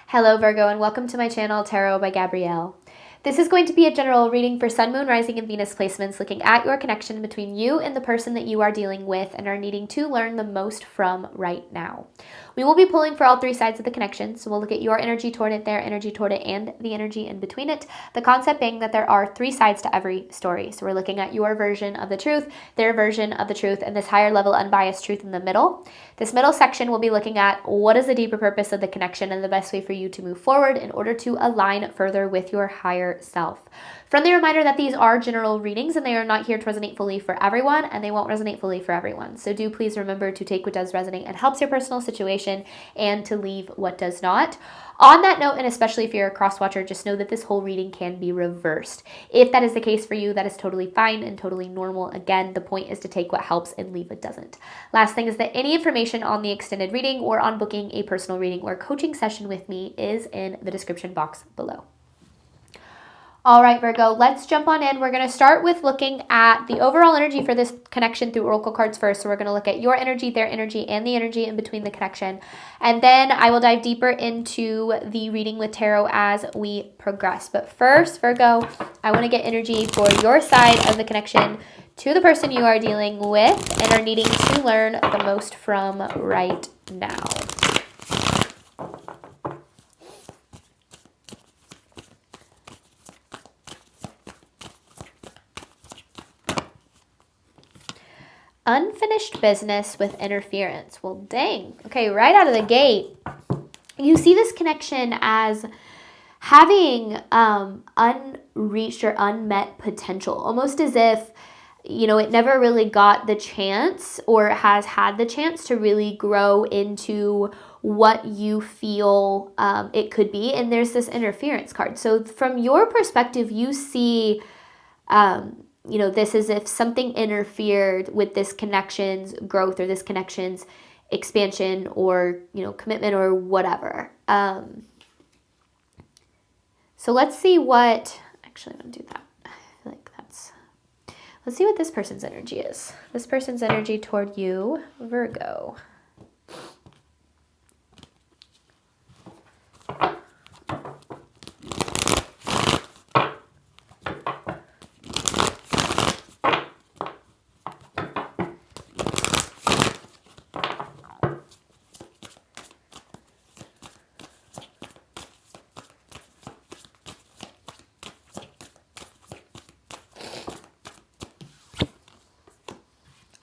Hello Virgo, and welcome to my channel Tarot by Gabrielle. This is going to be a general reading for Sun, Moon, Rising, and Venus placements, looking at your connection between you and the person that you are dealing with and are needing to learn the most from right now. We will be pulling for all three sides of the connection, so we'll look at your energy toward it, their energy toward it, and the energy in between it. The concept being that there are three sides to every story. So we're looking at your version of the truth, their version of the truth, and this higher level unbiased truth in the middle. This middle section will be looking at what is the deeper purpose of the connection and the best way for you to move forward in order to align further with your higher self. Friendly reminder that these are general readings and they are not here to resonate fully for everyone, and they won't resonate fully for everyone. So do please remember to take what does resonate and helps your personal situation and to leave what does not. On that note, and especially if you're a cross-watcher, just know that this whole reading can be reversed. If that is the case for you, that is totally fine and totally normal. Again, the point is to take what helps and leave what doesn't. Last thing is that any information on the extended reading or on booking a personal reading or coaching session with me is in the description box below. All right, Virgo, let's jump on in. We're going to start with looking at the overall energy for this connection through oracle cards first. So we're going to look at your energy, their energy, and the energy in between the connection. And then I will dive deeper into the reading with tarot as we progress. But first, Virgo, I want to get energy for your side of the connection to the person you are dealing with and are needing to learn the most from right now. Unfinished business with interference. Well, dang. Okay, right out of the gate, you see this connection as having unreached or unmet potential, almost as if, you know, it never really got the chance or has had the chance to really grow into what you feel it could be. And there's this interference card. So from your perspective, you see you know, this is if something interfered with this connection's growth or this connection's expansion or, you know, commitment or whatever. So let's see what, actually I'm going to do that. I feel like let's see what this person's energy is. This person's energy toward you, Virgo.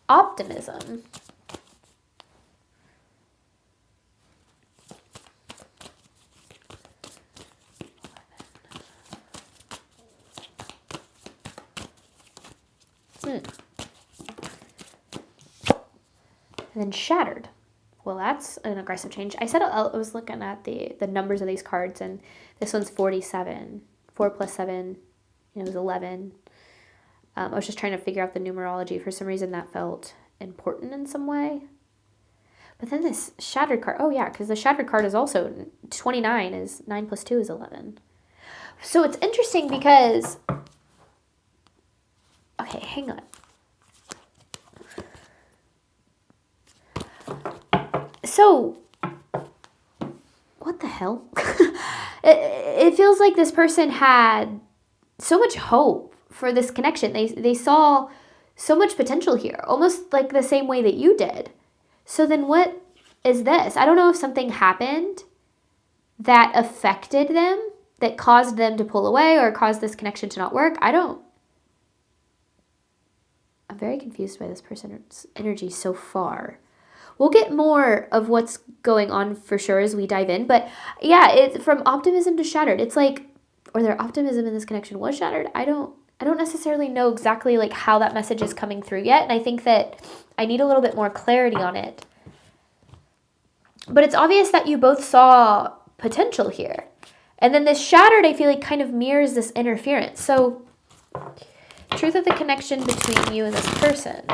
Optimism. And then shattered. Well, that's an aggressive change. I said I was looking at the numbers of these cards, and this one's 47. 4 plus 7, it was 11. I was just trying to figure out the numerology. For some reason, that felt important in some way. But then this shattered card. Oh, yeah, because the shattered card is also 29 is 9 plus 2 is 11. So it's interesting because... Okay, hang on. So, what the hell? It feels like this person had so much hope for this connection. They saw so much potential here, almost like the same way that you did. So then what is this? I don't know if something happened that affected them, that caused them to pull away or caused this connection to not work. I'm very confused by this person's energy so far. We'll get more of what's going on for sure as we dive in. But yeah, it's from optimism to shattered. It's like, or their optimism in this connection was shattered. I don't necessarily know exactly like how that message is coming through yet. And I think that I need a little bit more clarity on it. But it's obvious that you both saw potential here. And then this shattered, I feel like kind of mirrors this interference. So truth of the connection between you and this person.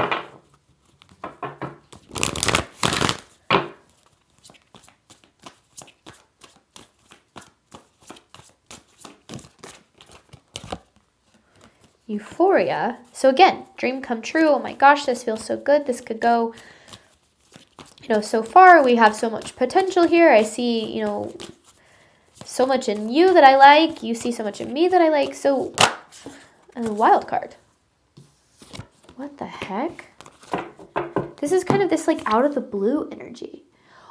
Euphoria. So again, dream come true. Oh my gosh, this feels so good. This could go, you know, so far we have so much potential here. I see, you know, so much in you that I like. You see so much in me that I like. So, and a wild card. What the heck? This is kind of this like out of the blue energy.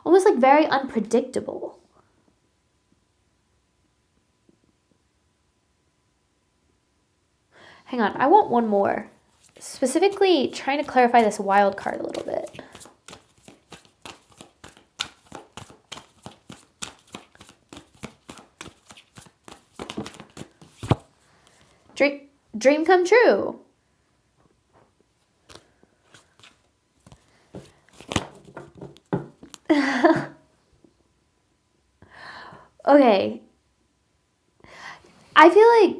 Almost like very unpredictable. Hang on, I want one more. Specifically trying to clarify this wild card a little bit. Dream come true. Okay. I feel like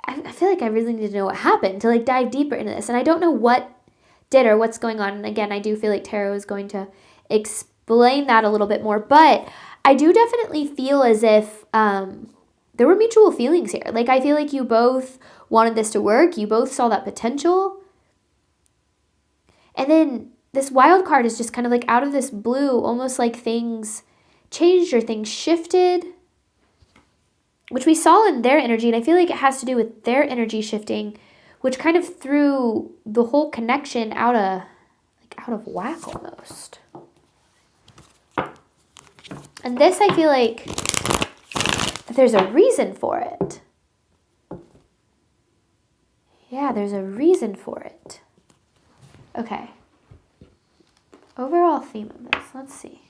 I feel like I really need to know what happened to like dive deeper into this. And I don't know what did or what's going on. And again, I do feel like tarot is going to explain that a little bit more. But I do definitely feel as if there were mutual feelings here. Like I feel like you both wanted this to work. You both saw that potential. And then this wild card is just kind of like out of this blue, almost like things changed or things shifted, which we saw in their energy. And I feel like it has to do with their energy shifting, which kind of threw the whole connection out of whack almost. And this, I feel like that there's a reason for it. Yeah, there's a reason for it. Okay. Overall theme of this, let's see.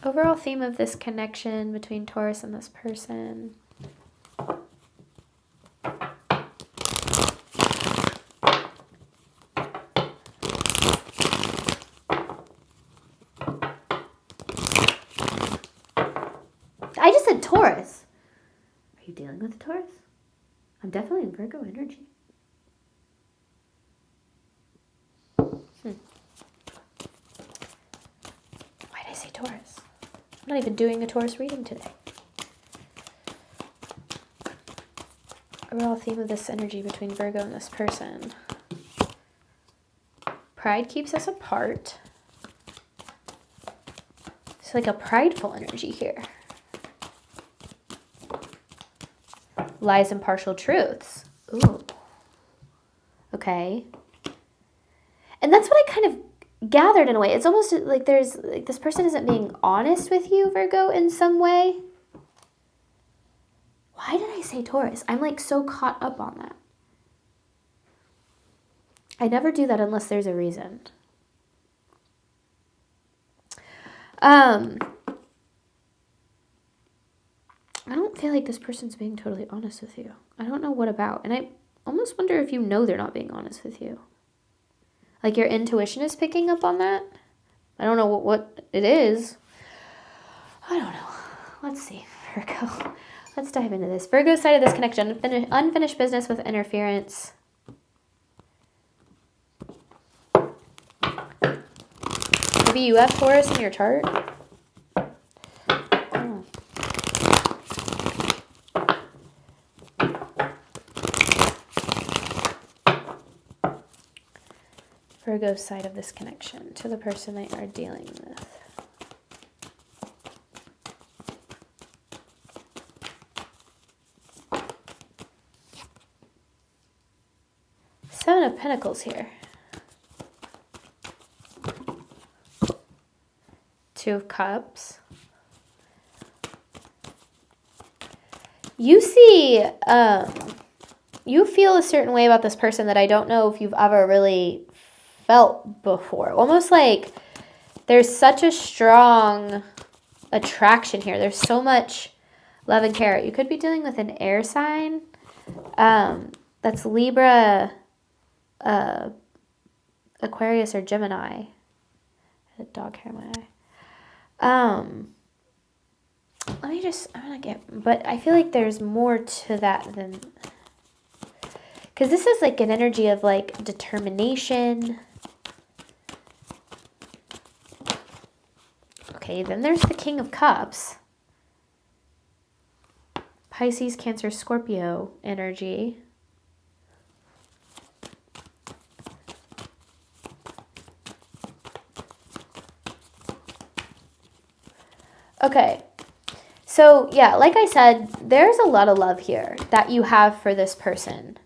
Overall theme of this connection between Taurus and this person. I just said Taurus. Are you dealing with a Taurus? I'm definitely in Virgo energy. Why did I say Taurus? I'm not even doing a Taurus reading today. Overall theme of this energy between Virgo and this person. Pride keeps us apart. It's like a prideful energy here. Lies and partial truths. Ooh. Okay. And that's what I kind of gathered in a way. It's almost like there's like this person isn't being honest with you, Virgo, in some way. Why did I say Taurus? I'm like so caught up on that. I never do that unless there's a reason. I don't feel like this person's being totally honest with you. I don't know what about. And I almost wonder if you know they're not being honest with you. Like your intuition is picking up on that. I don't know what it is. I don't know. Let's see, Virgo. Let's dive into this. Virgo's side of this connection. Unfinished business with interference. Maybe you have Taurus in your chart. Oh. Virgo's side of this connection to the person that you are dealing with. Seven of Pentacles here. Two of Cups. You see, you feel a certain way about this person that I don't know if you've ever really felt before. Almost like there's such a strong attraction here. There's so much love and care. You could be dealing with an air sign. That's Libra, Aquarius, or Gemini. I had a dog hair in my eye. But I feel like there's more to that than, because this is like an energy of like determination. Okay, then there's the King of Cups. Pisces, Cancer, Scorpio energy. Okay. So, yeah, like I said, there's a lot of love here that you have for this person.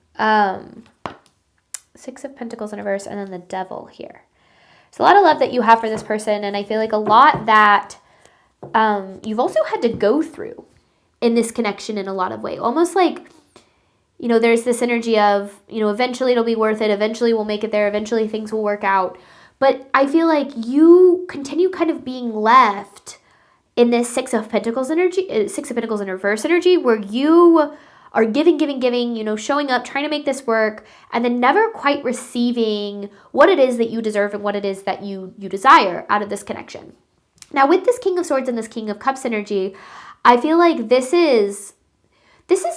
Six of Pentacles in reverse, and then the Devil here. There's a lot of love that you have for this person, and I feel like a lot that you've also had to go through in this connection in a lot of ways. Almost like, you know, there's this energy of, you know, eventually it'll be worth it. Eventually we'll make it there. Eventually things will work out. But I feel like you continue kind of being left in this Six of Pentacles energy, Six of Pentacles in reverse energy, where you are giving, you know, showing up, trying to make this work, and then never quite receiving what it is that you deserve and what it is that you desire out of this connection. Now, with this King of Swords and this King of Cups energy, I feel like this is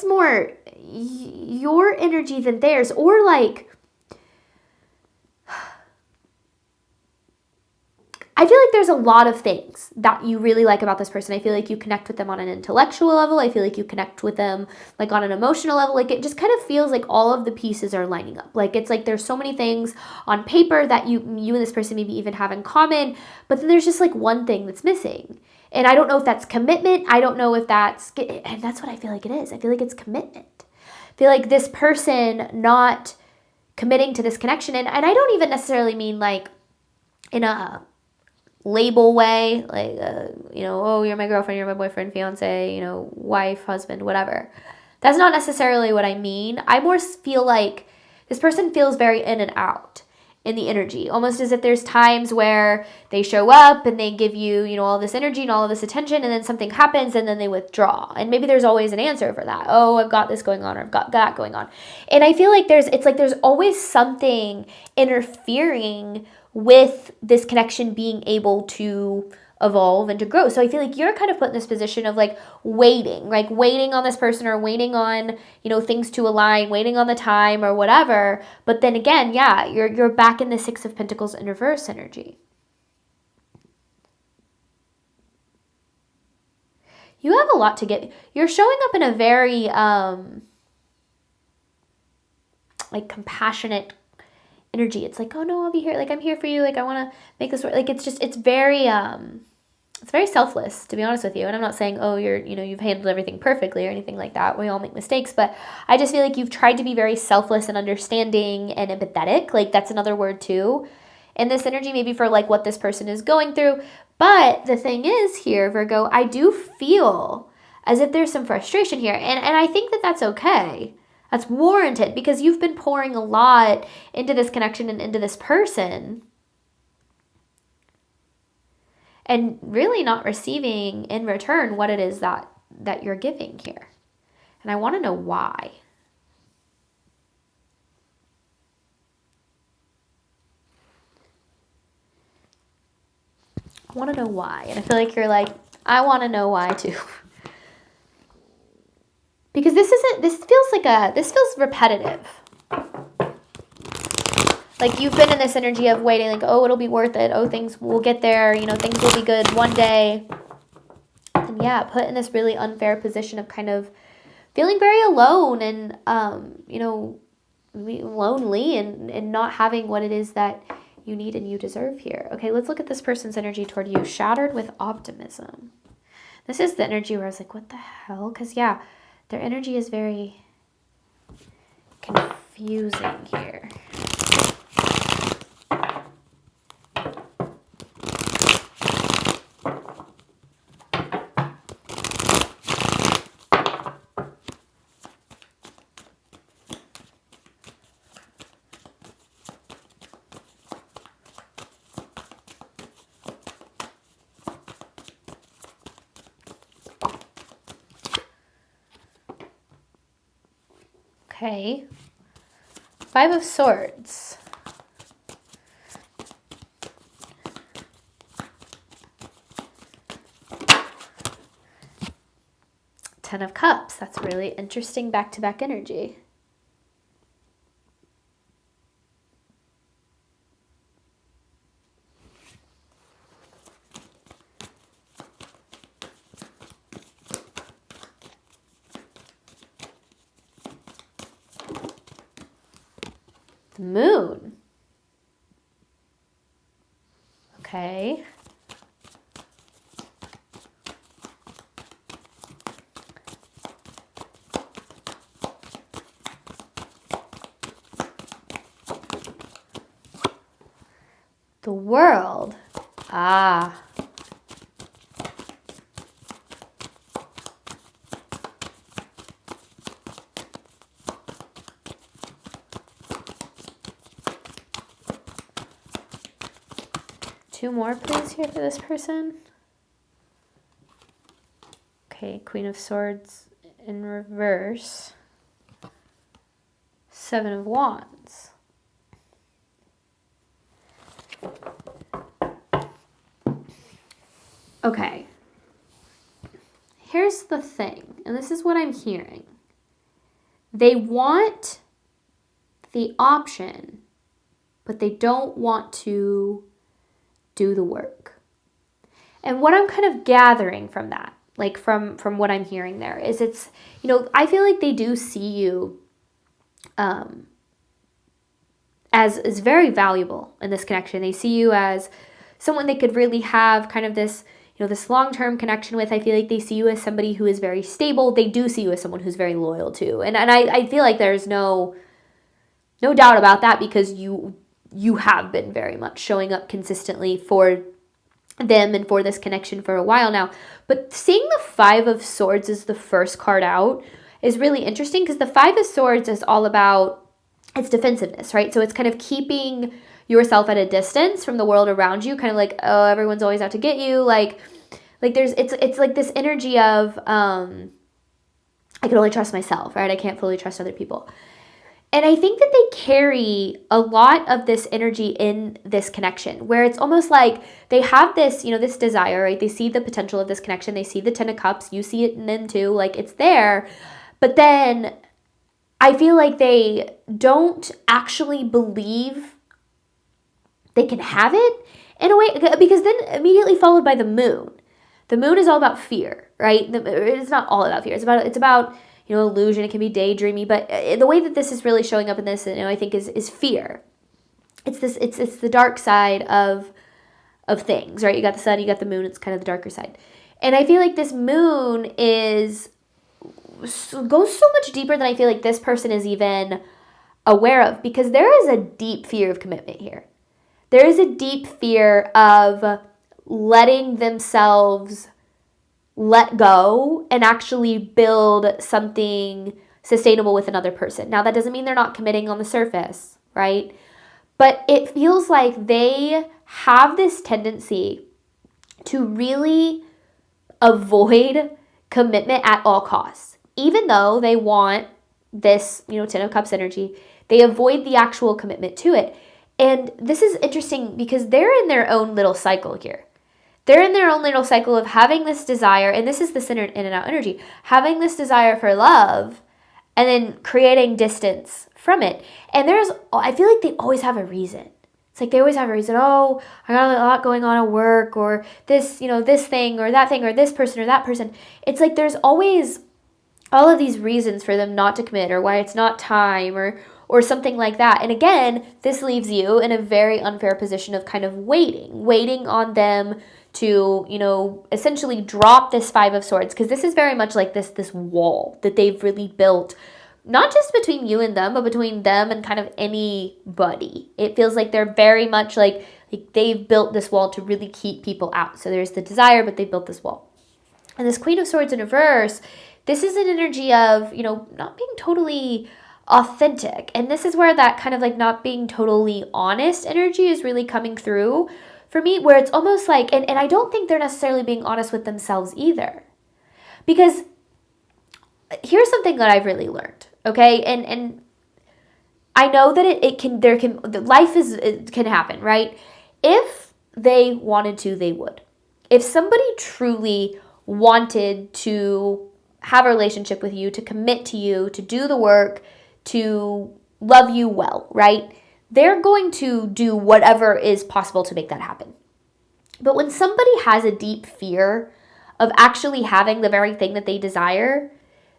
more your energy than theirs, or like, I feel like there's a lot of things that you really like about this person. I feel like you connect with them on an intellectual level. I feel like you connect with them like on an emotional level. Like it just kind of feels like all of the pieces are lining up. Like it's like there's so many things on paper that you and this person maybe even have in common, but then there's just like one thing that's missing. And I don't know if that's commitment. I don't know if that's, and that's what I feel like it is. I feel like it's commitment. I feel like this person not committing to this connection. And I don't even necessarily mean like in a label way, like, you know, oh, you're my girlfriend, you're my boyfriend, fiance, you know, wife, husband, whatever. That's not necessarily what I mean. I more feel like this person feels very in and out in the energy, almost as if there's times where they show up and they give you, you know, all this energy and all of this attention, and then something happens and then they withdraw. And maybe there's always an answer for that. Oh, I've got this going on, or I've got that going on. And I feel like there's always something interfering with this connection being able to evolve and to grow. So I feel like you're kind of put in this position of like waiting on this person, or waiting on, you know, things to align, waiting on the time or whatever. But then again, yeah, you're back in the Six of Pentacles in reverse energy. You have a lot to get. You're showing up in a very like compassionate energy. It's like, oh no, I'll be here. Like, I'm here for you. Like, I want to make this work. Like, it's very selfless, to be honest with you. And I'm not saying, oh, you've handled everything perfectly or anything like that. We all make mistakes, but I just feel like you've tried to be very selfless and understanding and empathetic. Like, that's another word too in this energy, maybe for like what this person is going through. But the thing is here, Virgo, I do feel as if there's some frustration here. And I think that that's okay. That's warranted, because you've been pouring a lot into this connection and into this person, and really not receiving in return what it is that you're giving here. And I want to know why. I want to know why. And I feel like you're like, I want to know why too. Because this feels repetitive. Like you've been in this energy of waiting, like, oh, it'll be worth it. Oh, things will get there. You know, things will be good one day. And yeah, put in this really unfair position of kind of feeling very alone and, you know, lonely and not having what it is that you need and you deserve here. Okay, let's look at this person's energy toward you. Shattered with optimism. This is the energy where I was like, what the hell? Because yeah, their energy is very confusing here. Okay, Five of Swords. Ten of Cups. That's really interesting back-to-back energy. The Moon. Okay. The World. Ah. Two more, please, here for this person. Okay, Queen of Swords in reverse. Seven of Wands. Okay. Here's the thing, and this is what I'm hearing. They want the option, but they don't want to do the work. And what I'm kind of gathering from that, like from what I'm hearing there, is it's, you know, I feel like they do see you as very valuable in this connection. They see you as someone they could really have kind of this, you know, this long-term connection with. I feel like they see you as somebody who is very stable. They do see you as someone who's very loyal too. And I feel like there's no doubt about that, because you have been very much showing up consistently for them and for this connection for a while now. But seeing the Five of Swords as the first card out is really interesting, because the Five of Swords is all about, it's defensiveness, right? So it's kind of keeping yourself at a distance from the world around you, kind of like, oh, everyone's always out to get you. Like it's like this energy of, I can only trust myself, right? I can't fully trust other people. And I think that they carry a lot of this energy in this connection, where it's almost like they have this, you know, this desire, right? They see the potential of this connection. They see the Ten of Cups. You see it in them too. Like, it's there. But then I feel like they don't actually believe they can have it in a way, because then immediately followed by the Moon. The Moon is all about fear, right? It's not all about fear. It's about you know, illusion. It can be daydreamy, but the way that this is really showing up in this, you know, I think is fear. It's the dark side of things, right? You got the sun, you got the moon. It's kind of the darker side, and I feel like this moon goes so much deeper than I feel like this person is even aware of, because there is a deep fear of commitment here. There is a deep fear of letting themselves let go and actually build something sustainable with another person. Now, that doesn't mean they're not committing on the surface, right? But it feels like they have this tendency to really avoid commitment at all costs. Even though they want this, you know, Ten of Cups energy, they avoid the actual commitment to it. And this is interesting because they're in their own little cycle here. They're in their own little cycle of having this desire, and this is the center in and out energy, having this desire for love and then creating distance from it. And I feel like they always have a reason. It's like they always have a reason. Oh, I got a lot going on at work, or this, you know, this thing or that thing, or this person or that person. It's like there's always all of these reasons for them not to commit, or why it's not time, or something like that. And again, this leaves you in a very unfair position of kind of waiting on them to, you know, essentially drop this Five of Swords, because this is very much like this wall that they've really built, not just between you and them, but between them and kind of anybody. It feels like they're very much like they've built this wall to really keep people out. So there's the desire, but they built this wall. And this Queen of Swords in reverse, this is an energy of, you know, not being totally authentic. And this is where that kind of like not being totally honest energy is really coming through for me, where it's almost like, and I don't think they're necessarily being honest with themselves either. Because here's something that I've really learned, okay? And I know that it can happen, right? If they wanted to, they would. If somebody truly wanted to have a relationship with you, to commit to you, to do the work, to love you well, right? They're going to do whatever is possible to make that happen. But when somebody has a deep fear of actually having the very thing that they desire,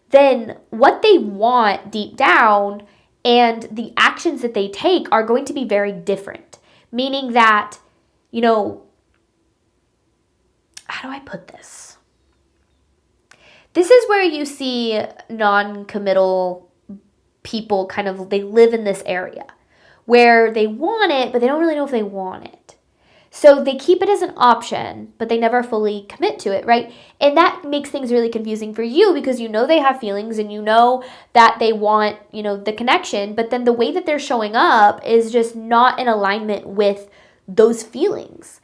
then what they want deep down and the actions that they take are going to be very different. Meaning that, you know, how do I put this? This is where you see non-committal people kind of, they live in this area where they want it, but they don't really know if they want it. So they keep it as an option, but they never fully commit to it, right? And that makes things really confusing for you because you know they have feelings and you know that they want, the connection, but then the way that they're showing up is just not in alignment with those feelings.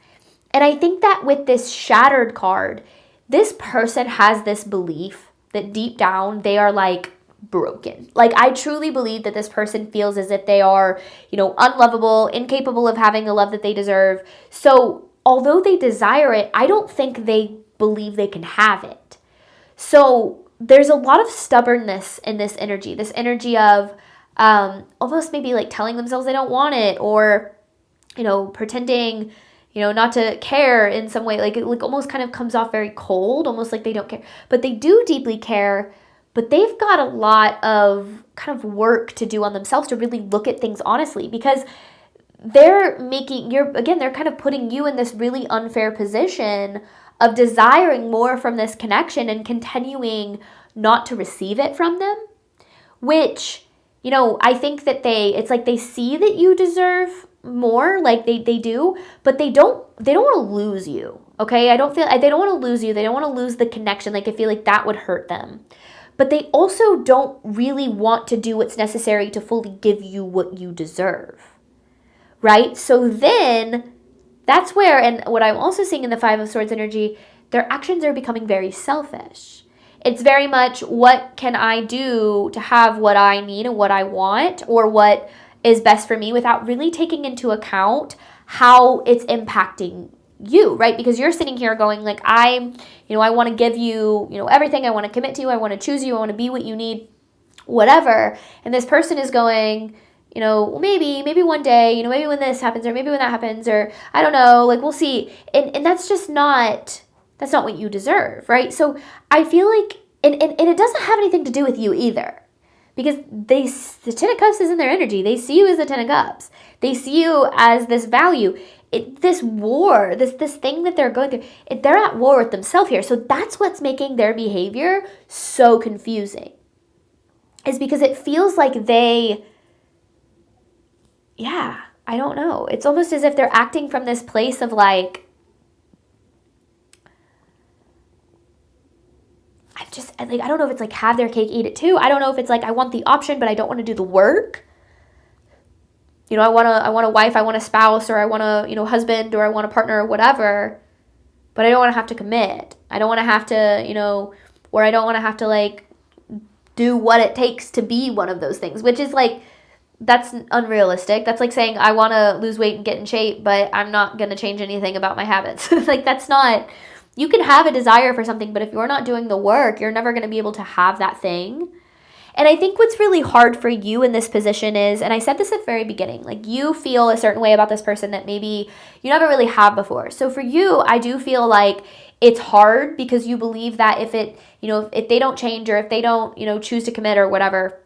And I think that with this Shattered card, this person has this belief that deep down they are like broken. Like, I truly believe that this person feels as if they are, unlovable, incapable of having the love that they deserve. So although they desire it, I don't think they believe they can have it. So there's a lot of stubbornness in this energy of almost maybe like telling themselves they don't want it, or, pretending, not to care in some way. Like, it almost kind of comes off very cold, almost like they don't care. But they do deeply care. But they've got a lot of kind of work to do on themselves to really look at things honestly, because they're they're kind of putting you in this really unfair position of desiring more from this connection and continuing not to receive it from them, which, I think that it's like they see that you deserve more, like they do, but they don't want to lose you. Okay. They don't want to lose you. They don't want to lose the connection. Like, I feel like that would hurt them. But they also don't really want to do what's necessary to fully give you what you deserve, right? So then that's where, and what I'm also seeing in the Five of Swords energy, their actions are becoming very selfish. It's very much, what can I do to have what I need and what I want, or what is best for me, without really taking into account how it's impacting you, right? Because you're sitting here going like, I want to give you, everything. I want to commit to you. I want to choose you. I want to be what you need, whatever. And this person is going, maybe one day, maybe when this happens, or maybe when that happens, or I don't know, like, we'll see. And that's just not what you deserve, right? So I feel like, and it doesn't have anything to do with you either, because the Ten of Cups is in their energy. They see you as the Ten of Cups. They see you as this value. This war, this thing that they're going through, they're at war with themselves here. So that's what's making their behavior so confusing, is because it feels like I don't know. It's almost as if they're acting from this place of like, I don't know if it's like have their cake, eat it too. I don't know if it's like, I want the option, but I don't want to do the work. I want a wife, I want a spouse, or I want a, husband, or I want a partner, or whatever, but I don't want to have to commit. I don't want to have to, or I don't want to have to like do what it takes to be one of those things, which is like, that's unrealistic. That's like saying I want to lose weight and get in shape, but I'm not going to change anything about my habits. Like, that's not, you can have a desire for something, but if you're not doing the work, you're never going to be able to have that thing. And I think what's really hard for you in this position is, and I said this at the very beginning, like, you feel a certain way about this person that maybe you never really have before. So for you, I do feel like it's hard because you believe that if they don't change, or if they don't, choose to commit or whatever,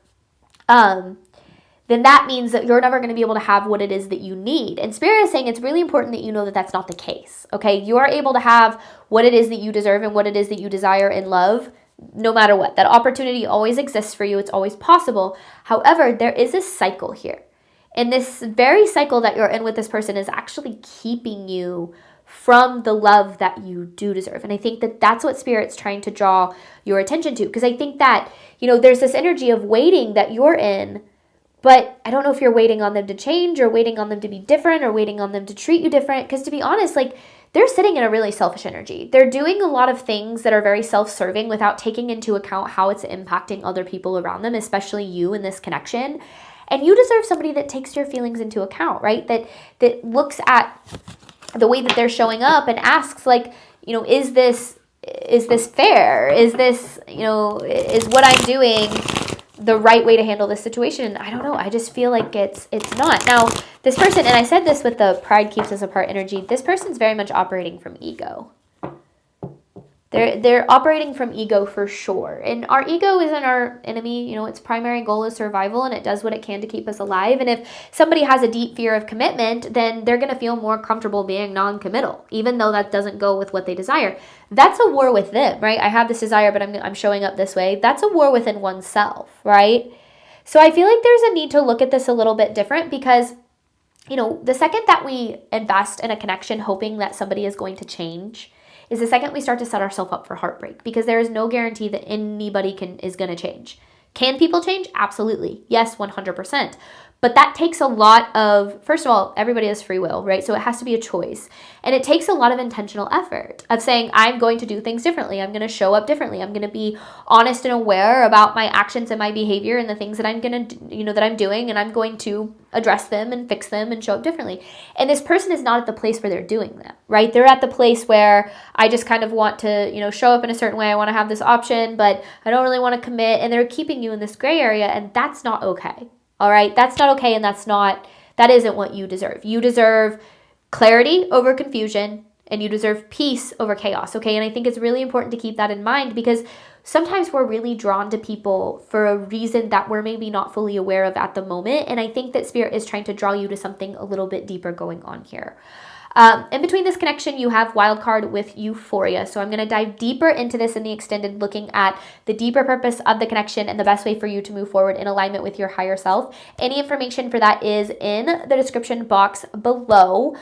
then that means that you're never going to be able to have what it is that you need. And Spirit is saying it's really important that you know that that's not the case, okay? You are able to have what it is that you deserve and what it is that you desire in love, no matter what. That opportunity always exists for you. It's always possible. However, there is a cycle here. And this very cycle that you're in with this person is actually keeping you from the love that you do deserve. And I think that that's what Spirit's trying to draw your attention to. Because I think that, there's this energy of waiting that you're in, but I don't know if you're waiting on them to change, or waiting on them to be different, or waiting on them to treat you different. Because to be honest, like, they're sitting in a really selfish energy. They're doing a lot of things that are very self-serving without taking into account how it's impacting other people around them, especially you in this connection. And you deserve somebody that takes your feelings into account, right? That looks at the way that they're showing up and asks, like, is this fair? Is this, is what I'm doing the right way to handle this situation? And I don't know. I just feel like it's not. Now, this person, and I said this with the pride keeps us apart energy, this person's very much operating from ego. They're operating from ego for sure. And our ego isn't our enemy. Its primary goal is survival, and it does what it can to keep us alive. And if somebody has a deep fear of commitment, then they're going to feel more comfortable being non-committal, even though that doesn't go with what they desire. That's a war with them, right? I have this desire, but I'm showing up this way. That's a war within oneself, right? So I feel like there's a need to look at this a little bit different, because the second that we invest in a connection hoping that somebody is going to change is the second we start to set ourselves up for heartbreak, because there is no guarantee that anybody is going to change. Can people change? Absolutely. Yes, 100%. But that takes a lot of, first of all, everybody has free will, right? So it has to be a choice. And it takes a lot of intentional effort of saying, I'm going to do things differently. I'm going to show up differently. I'm going to be honest and aware about my actions and my behavior and the things that I'm going to, that I'm doing. And I'm going to address them and fix them and show up differently. And this person is not at the place where they're doing that, right? They're at the place where I just kind of want to, show up in a certain way. I want to have this option, but I don't really want to commit. And they're keeping you in this gray area. And that's not okay. All right, that's not okay, and that isn't what you deserve. You deserve clarity over confusion, and you deserve peace over chaos, okay? And I think it's really important to keep that in mind, because sometimes we're really drawn to people for a reason that we're maybe not fully aware of at the moment, and I think that Spirit is trying to draw you to something a little bit deeper going on here. In between this connection, you have wildcard with euphoria. So I'm going to dive deeper into this in the extended, looking at the deeper purpose of the connection and the best way for you to move forward in alignment with your higher self. Any information for that is in the description box below.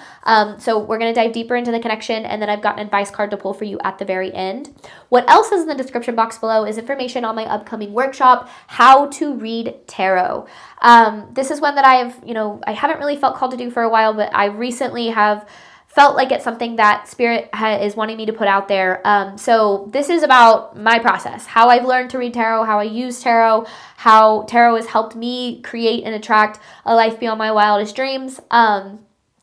So we're going to dive deeper into the connection, and then I've got an advice card to pull for you at the very end. What else is in the description box below is information on my upcoming workshop, How to Read Tarot. This is one that I haven't really felt called to do for a while, but I recently have felt like it's something that Spirit is wanting me to put out there. So this is about my process, how I've learned to read tarot, how I use tarot, how tarot has helped me create and attract a life beyond my wildest dreams.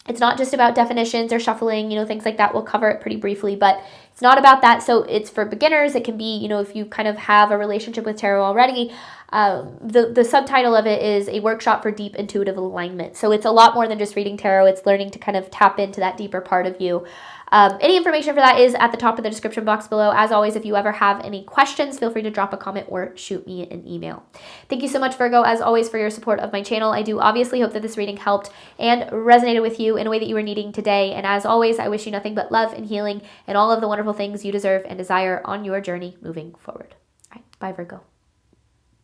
It's not just about definitions or shuffling, things like that. We'll cover it pretty briefly, but it's not about that. So it's for beginners. It can be, if you kind of have a relationship with tarot already. The subtitle of it is a workshop for deep intuitive alignment. So it's a lot more than just reading tarot. It's learning to kind of tap into that deeper part of you. Any information for that is at the top of the description box below. As always, if you ever have any questions, feel free to drop a comment or shoot me an email. Thank you so much, Virgo, as always, for your support of my channel. I do obviously hope that this reading helped and resonated with you in a way that you were needing today. And as always, I wish you nothing but love and healing and all of the wonderful things you deserve and desire on your journey moving forward. All right, bye, Virgo.